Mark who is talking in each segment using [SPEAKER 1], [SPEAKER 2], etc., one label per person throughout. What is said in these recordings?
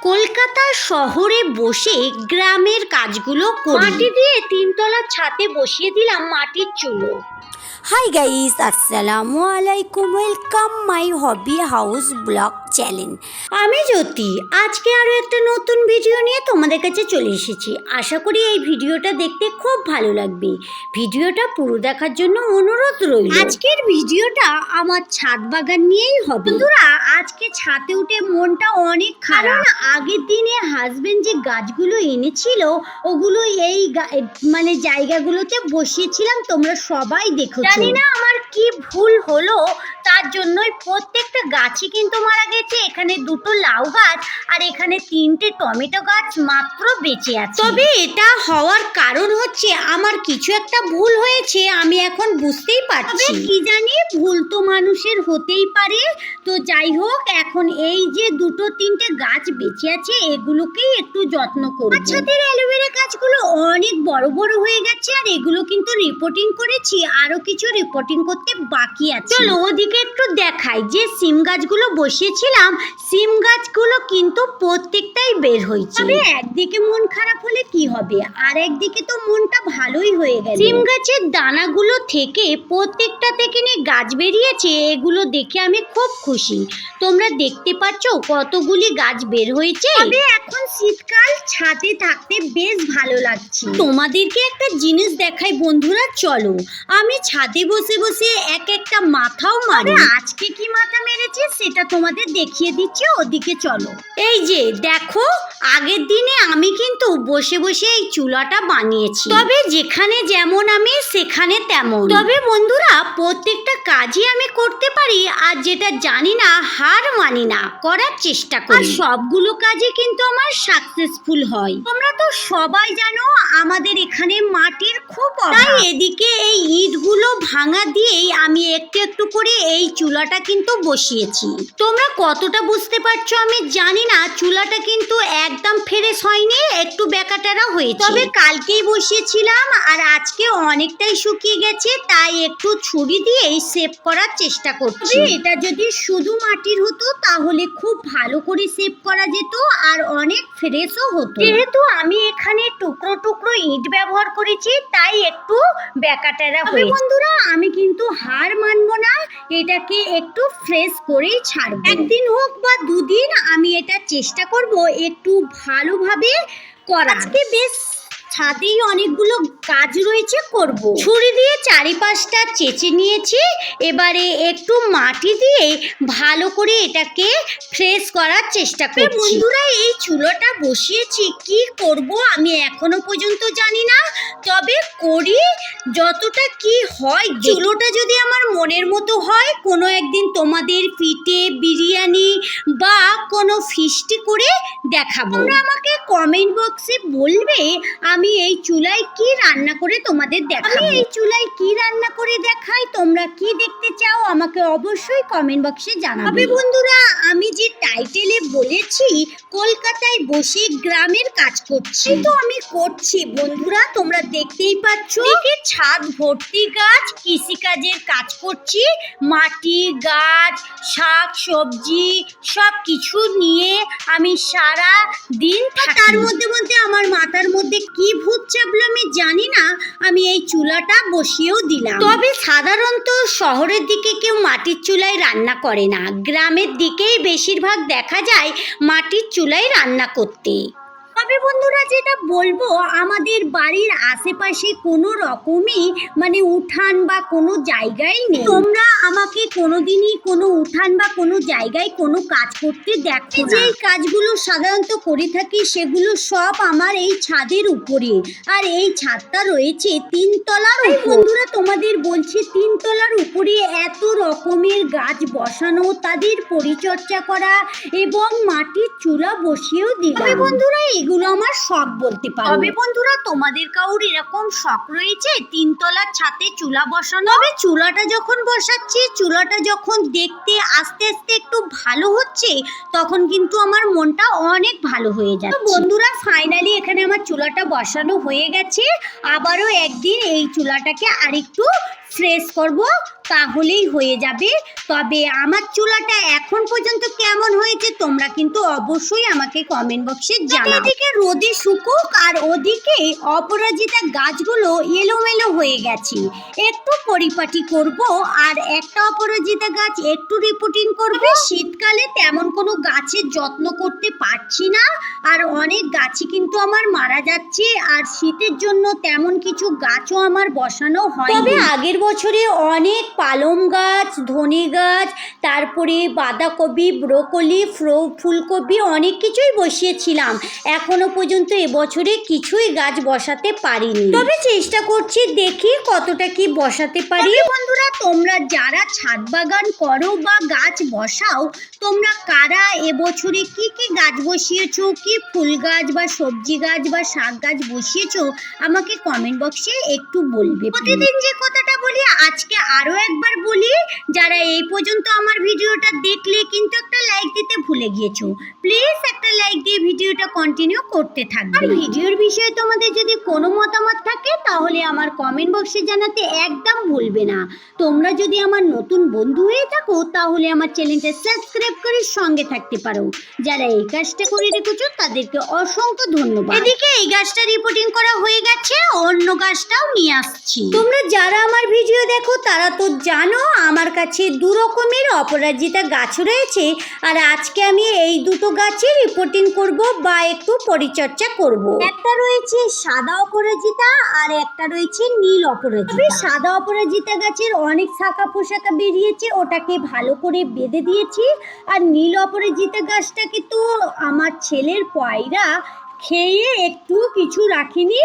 [SPEAKER 1] কলকাতা শহরে বসে গ্রামের কাজগুলো করি। মাটি দিয়ে তিনতলার ছাদে বসিয়ে দিলাম মাটির চুলো।
[SPEAKER 2] হাই গাইস, আসসালামু আলাইকুম, welcome my hobby house blog channel.
[SPEAKER 1] আমি জ্যোতি, আজকে আরও একটা নতুন ভিডিও নিয়ে তোমাদের কাছে চলে এসেছি। আশা করি এই ভিডিওটা দেখতে খুব ভালো লাগবে। ভিডিওটা পুরো দেখার জন্য অনুরোধ রইল। আজকের ভিডিওটা আমার ছাদ বাগান নিয়েই হবে। বন্ধুরা, আজকে ছাদে উঠে মনটা অনেক খারাপ। আগের দিনে হাজবেন্ড যে গাছগুলো এনেছিল ওগুলো এই জায়গাগুলোতে বসিয়েছিলাম, তোমরা সবাই দেখো। জানি না আমার কি ভুল হলো, তার জন্যই প্রত্যেকটা গাছই কিন্তু মারা গেছে। এখানে দুটো লাউ গাছ আর এখানে তিনটে টমেটো গাছ মাত্র বেঁচে আছে। তবে এটা হওয়ার কারণ হচ্ছে আমার কিছু একটা ভুল হয়েছে, আমি এখন বুঝতেই পারছি। কি জানি, ভুল তো মানুষের হতেই পারে। তো যাই হোক, এখন এই যে দুটো তিনটে গাছ বেঁচে আছে এগুলোকেই একটু যত্ন করব। ছাদের অ্যালোভেরা গাছগুলো অনেক বড় বড় হয়ে গেছে আর এগুলো কিন্তু রিপোর্টিং করেছি, আরো কিছু রিপোর্টিং করতে বাকি আছে। চলো ওদিকে একটু দেখাই। যে সিম গাছগুলো বসিয়েছিলাম সিম গাছগুলো কিন্তু প্রত্যেকটাই বের হয়েছে। তবে একদিকে মন খারাপ হলে কি হবে, আর একদিকে তো মনটা ভালোই হয়ে গেছে। সিম গাছের দানাগুলো থেকে প্রত্যেকটা থেকে নিয়ে গাছ বেরিয়েছে, এগুলো দেখে আমি খুব খুশি। তোমরা দেখতে পাচ্ছ কতগুলি গাছ বের হয়েছে। তবে এখন শীতকাল, ছাদে থাকতে বেশ ভালো লাগছে। তোমাদেরকে একটা জিনিস দেখাই বন্ধুরা, চলো। আমি ছাদে বসে বসে এক একটা মাথাও মারি। আজকে কি মাথা মেরেছে সেটা তোমাদের দেখিয়ে দিচ্ছি, ওদিকে চলো। এই যে দেখো, আগের দিনে আমি কিন্তু বসে বসে এই চুলাটা বানিয়েছি। তবে যেখানে যেমন আমি সেখানে তেমন। তবে বন্ধুরা, প্রত্যেকটা কাজই আমি করতে পারি, আর যেটা জানি না হার মানি না, করার চেষ্টা করি। সবগুলো কাজে কিন্তু আমার সাকসেসফুল হয়। তোমরা তো সবাই জানো আমাদের এখানে মাটির খুব অভাব। তাই এদিকে এই ইটগুলো ভাঙা দিয়েই আমি একটু একটু করে এই চুলাটা কিন্তু বসিয়েছি। তোমরা কতটা বুঝতে পারছো আমি জানি না, চুলাটা কিন্তু একদম ফ্রেশ হয়নি, একটু বেকাটারা হয়েছে। তবে কালকেই বসিয়েছিলাম আর আজকে অনেকটাই শুকিয়ে গেছে, তাই একটু ছুরি দিয়েই সেভ করার চেষ্টা করছি। এটা যদি শুধু মাটির হতো তাহলে খুব ভালো করে সেভ করা যেত আর অনেক ফ্রেশও হতো। যেহেতু আমি এখানে টুকরো টুকরো ইট ব্যবহার করেছি তাই একটু বেকাটারা হয়েছে। বন্ধুরা, আমি কিন্তু হার মানবো না, এটাকে একটু ফ্রেশ করেই ছাড়বো। একদিন হোক বা দুদিন আমি এটা চেষ্টা করব একটু ভালোভাবে করা। আজকে বেশ ছাদেই অনেকগুলো কাজ রয়েছে, করব। ছুরি দিয়ে চারিপাশটা চেঁচে নিয়েছি, এবারে একটু মাটি দিয়ে ভালো করে এটাকে ফ্রেশ করার চেষ্টা করছি। বন্ধুরা, এই চুলোটা বসিয়েছি, কি করব আমি এখনো পর্যন্ত জানি না, তবে করি যতটা কি হয়। চুলোটা যদি আমার মনের মতো হয়, কোনো একদিন তোমাদের পিঠে বিরিয়ানি বা কোনো ফিস্টি করে দেখাবো। তোমরা আমাকে কমেন্ট বক্সে বলবে আমি এই চুলায় কি রান্না করে তোমাদের দেখাবো। আমি এই চুলায় কি রান্না করে দেখাই, তোমরা কি দেখতে চাও আমাকে অবশ্যই কমেন্ট বক্সে জানাবে। বন্ধুরা, আমি যে টাইটেলে বলেছি কলকাতায় বসে গ্রামের কাজ করছি, তো আমি করছি বন্ধুরা, তোমরা দেখতেই পাচ্ছ। ছাদ ভর্তি গাছ, কৃষিকাজের কাজ করছি। মাটি, গাছ, শাক সবজি সব কিছু নিয়ে আমি সারা দিন তার মধ্যে মধ্যে আমার মাথার মধ্যে কি ভূত চাপলো আমি জানি না, আমি এই চুলাটা বসিয়েও দিলাম। তবে সাধারণত শহরের দিকে কেউ মাটির চুলায় রান্না করে না, গ্রামের দিকেই বেশিরভাগ দেখা যায় মাটির চুলায় রান্না করতে। তবে বন্ধুরা, যেটা বলবো, আমাদের বাড়ির আশেপাশে কোনো রকমই উঠান বা কোনো জায়গায় নেই। তোমরা আমাকে কোনোদিনই কোনো উঠান বা কোনো জায়গায় কোনো কাজ করতে দেখো না। যেই কাজগুলো সাধারণত করে থাকি সেগুলো সব আমার এই ছাদের উপরে, আর এই ছাদটা রয়েছে তিনতলার। বন্ধুরা, তোমাদের বলছি তিনতলার উপরে এত রকমের গাছ বসানো, তাদের পরিচর্যা করা এবং মাটির চুলা বসিয়েও দিলাম। বন্ধুরা, এগুলো আমার শখ বলতে পারো। তবে বন্ধুরা, তোমাদের কাউর এরকম শখ রয়েছে তিনতলার ছাদে চুলা বসানো? তবে চুলাটা যখন বসাচ্ছি, চুলাটা যখন দেখতে আস্তে আস্তে একটু ভালো হচ্ছে, তখন কিন্তু আমার মনটা অনেক ভালো হয়ে যাচ্ছে। বন্ধুরা, ফাইনালি এখানে আমার চুলাটা বসানো হয়ে গেছে। আবারও একদিন এই চুলাটাকে আরেকটু ফ্রেশ করব তাহলেই হয়ে যাবে। তবে আমার চুলাটা এখন পর্যন্ত কেমন হয়েছে তোমরা কিন্তু অবশ্যই আমাকে কমেন্ট বক্সে জানাও। এদিকে রোদে শুকুক আর ওদিকে অপরাজিতা গাছগুলো এলোমেলো হয়ে গেছে, একটু পরিপাটি করব আর একটা অপরাজিতা গাছ একটু রিপোর্টিং করবে। শীতকালে তেমন কোনো গাছের যত্ন করতে পারছি না, আর অনেক গাছই কিন্তু আমার মারা যাচ্ছে, আর শীতের জন্য তেমন কিছু গাছও আমার বসানো হয়। তবে আগের বছরে অনেক পালং গাছ, ধনে গাছ, তারপরে বাঁধাকপি, ব্রোকলি, ফুলকপি অনেক কিছুই বসিয়েছিলাম। এখনো পর্যন্ত এবছরে কিছুই গাছ বসাতে পারিনি, তবে চেষ্টা করছি, দেখি কতটা কি বসাতে পারি। বন্ধুরা, তোমরা যারা ছাদ বাগান করো বা গাছ বসাও, তোমরা কারা এবছরে কি কি গাছ বসিয়েছো, কি ফুল গাছ বা সবজি গাছ বা শাক গাছ বসিয়েছো আমাকে কমেন্ট বক্সে একটু বলবে। প্রতিদিন যে কথাটা বলি আজকে আরো একবার বলি, যারা এই পর্যন্ত আমার ভিডিওটা দেখলে কিন্তু একটা লাইক দিতে ভুলে গিয়েছো, প্লিজ একটা লাইক দিয়ে ভিডিওটা কন্টিনিউ করতে থাকবে। আর ভিডিওর বিষয়ে তোমাদের যদি কোনো মতামত থাকে তাহলে আমার কমেন্ট বক্সে জানাতে একদম ভুলবে না। তোমরা যদি আমার নতুন বন্ধু হয়ে থাকো তাহলে আমার চ্যানেলটা সাবস্ক্রাইব করে সঙ্গে থাকতে পারো। যারা এই কাজটা করে রেখেছো তাদেরকে অসংখ্য ধন্যবাদ। এদিকে এই গাছটা রিপোর্টিং করা হয়ে গেছে, অন্য গাছটাও নিয়ে আসছি। তোমরা যারা আমার ভিডিও দেখো তারা তো জানো আমার কাছে দু রকমের অপরাজিতা গাছ রয়েছে, আর আজকে আমি এই দুটো গাছে রিপোর্টিং করব বা একটু পরিচর্যা করব। একটা রয়েছে সাদা অপরাজিতা আর একটা রয়েছে নীল অপরাজিতা। সাদা অপরাজিতা গাছের অনেক শাখা পোশাকা বেরিয়েছে, ওটাকে ভালো করে বেঁধে দিয়েছি। আর নীল অপরাজিতা গাছটাকে তো আমার ছেলের পয়রা খেয়ে একটু কিছু রাখিনি,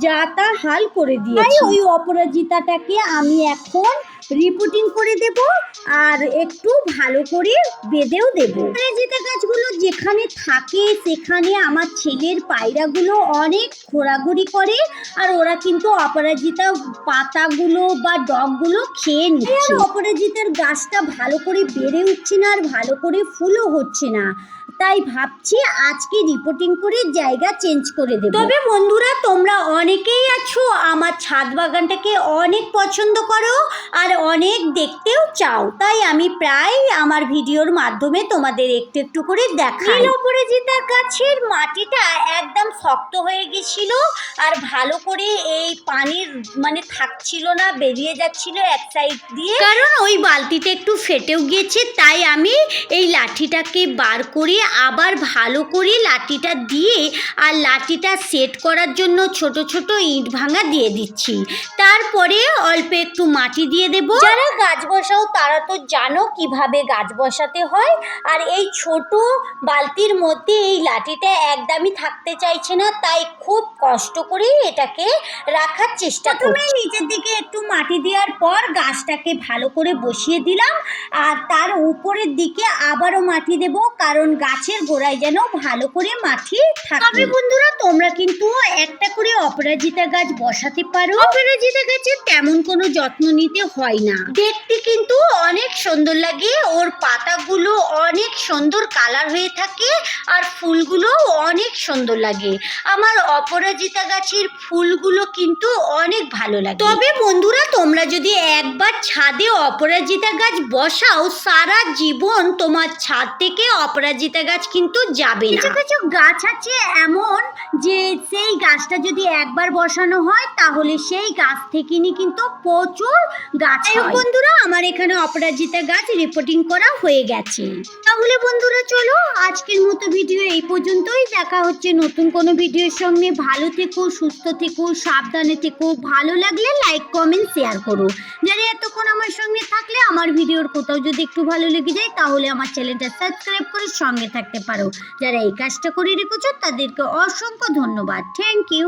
[SPEAKER 1] যা তা হাল করে দিয়েছি। ওই অপরাজিতাটাকে আমি এখন রিপোর্টিং করে দেব আর একটু ভালো করে বেঁধেও দেব। অপরাজিতা গাছগুলো যেখানে থাকে সেখানে আমার ছেলের পায়রাগুলো অনেক ঘোরাঘুরি করে, আর ওরা কিন্তু অপরাজিতা পাতাগুলো বা ডগগুলো খেয়ে নিচ্ছে। অপরাজিতার গাছটা ভালো করে বেড়ে উঠছে না আর ভালো করে ফুলও হচ্ছে না, তাই ভাবছি আজকে রিপোর্টিং করে জায়গা চেঞ্জ করে দেব। তবে বন্ধুরা, তোমরা অনেকেই আছো আমার ছাদ বাগানটাকে অনেক পছন্দ করো আর অনেক দেখতেও চাও, তাই আমি প্রায় আমার ভিডিওর মাধ্যমে তোমাদের একটু একটু করে দেখাই। অপরাজিতা গাছের মাটিটা একদম শক্ত হয়ে গেছিল আর ভালো করে এই পানির থাকছিল না, বেরিয়ে যাচ্ছিল এক সাইড দিয়ে, কারণ ওই বালতিটা একটু ফেটেও গিয়েছে। তাই আমি এই লাঠিটাকে বার করে আবার ভালো করে লাঠিটা দিয়ে আর লাঠিটা সেট করার জন্য ছোট ছোট ইট ভাঙা দিয়ে দিচ্ছি। তারপরে অল্প একটু মাটি দিয়ে দেব। যারা গাছ বসাও তারা তো জানো কিভাবে গাছ বসাতে হয়। আর এই ছোট বালতির মধ্যে এই লাঠিটা একদমই থাকতে চাইছে না, তাই খুব কষ্ট করে এটাকে রাখার চেষ্টা করছি। নিচের দিকে একটু মাটি দেওয়ার পর গাছটাকে ভালো করে বসিয়ে দিলাম, আর তার উপরের দিকে আবারও মাটি দেব, কারণ গাছের গোড়ায় যেন ভালো করে মাটি থাকে। তবে বন্ধুরা, তোমরা কিন্তু একটা করে অপরাজিতা গাছ বসাতে পারো। অপরাজিতা গাছের তেমন কোনো যত্ন নিতে হয় না, দেখতে কিন্তু অনেক সুন্দর লাগে, ওর পাতাগুলো অনেক সুন্দর কালার হয়ে থাকে আর ফুলগুলো অনেক সুন্দর লাগে। আমার অপরাজিতা গাছের ফুলগুলো কিন্তু অনেক ভালো লাগে। তবে বন্ধুরা, তোমরা যদি একবার ছাদে অপরাজিতা গাছ বসাও, সারা জীবন তোমার ছাদ থেকে অপরাজিতা গাছ কিন্তু যাবে না। কিছু কিছু গাছ আছে এমন যে সেই গাছটা যদি একবার বসানো হয় তাহলে সেই গাছ থেকে কিন্তু প্রচুর গাছ হয়। বন্ধুরা, আমার এখানে অপরাজিতা গাছ রিপোর্টিং করা হয়ে গেছে। তাহলে বন্ধুরা, চলো আজকের মতো ভিডিও এই পর্যন্তই। দেখা হচ্ছে নতুন কোনো ভিডিওর সঙ্গে। ভালো থেকো, সুস্থ থেকো, সাবধানে থেকো। ভালো লাগলে লাইক, কমেন্ট, শেয়ার করো। যারা এতক্ষণ আমার সঙ্গে থাকলে আমার ভিডিওর কোথাও যদি একটু ভালো লেগে যায় তাহলে আমার চ্যানেলটা সাবস্ক্রাইব করে সঙ্গে থাকতে পারো। যারা এই কাজটা করে রেখেছো তাদেরকে অসংখ্য ধন্যবাদ। Thank you.